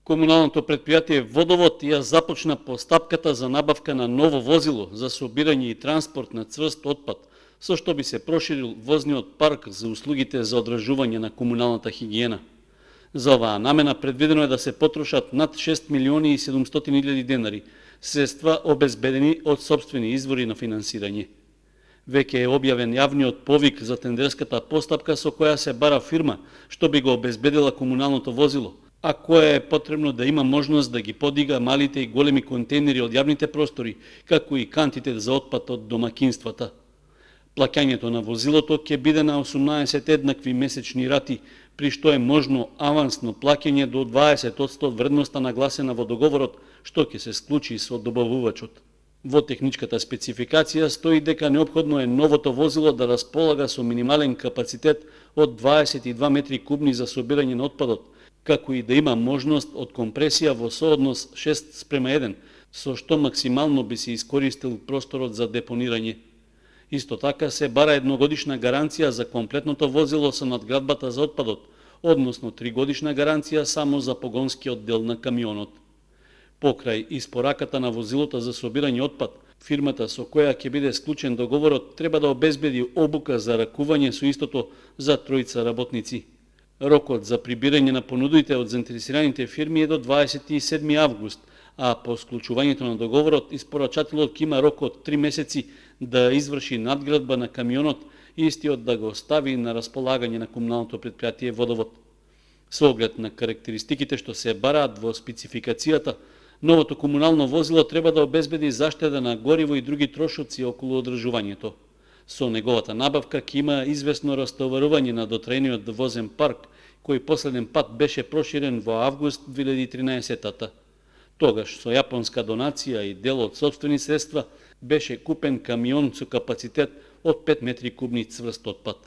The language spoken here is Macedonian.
Комуналното предпријатие Водовод ја започна постапката за набавка на ново возило за собирање и транспорт на цврст отпад, со што би се проширил возниот парк за услугите за одржување на комуналната хигиена. За оваа намена предвидено е да се потрошат над 6 милиони и 700 илјади денари, средства обезбедени од сопствени извори на финансирање. Веќе е објавен јавниот повик за тендерската постапка со која се бара фирма што би го обезбедила комуналното возило, а која е потребно да има можност да ги подига малите и големи контейнери од јавните простори, како и кантите за отпад од домакинствата. Плаќањето на возилото ќе биде на 18 еднакви месечни рати, при што е можно авансно плаќање до 20% од вредноста нагласена во договорот, што ќе се склучи со добавувачот. Во техничката спецификација стои дека неопходно е новото возило да располага со минимален капацитет од 22 метри кубни за собирање на отпадот, како и да има можност од компресија во сооднос 6:1, со што максимално би се искористил просторот за депонирање. Исто така се бара едногодишна гаранција за комплетното возило со надградбата за отпадот, односно 3-годишна гаранција само за погонскиот дел на камионот. Покрај испораката на возилото за собирање отпад, фирмата со која ќе биде склучен договорот треба да обезбеди обука за ракување со истото за тројца работници. Рокот за прибирање на понудите од заинтересираните фирми е до 27 август, а по склучувањето на договорот испорачателот ќе има рок од 3 месеци да изврши надградба на камионот и истиот да го стави на располагање на комуналното предпријатие Водовод. Со оглед на карактеристиките што се бараат во спецификацијата, новото комунално возило треба да обезбеди заштеда на гориво и други трошоци околу одржувањето. Со неговата набавка ќе има известно растоварување на дотраениот возен парк, кој последен пат беше проширен во август 2013-та. Тогаш со јапонска донација и дел од сопствени средства беше купен камион со капацитет од 5 метри кубни цврст отпад.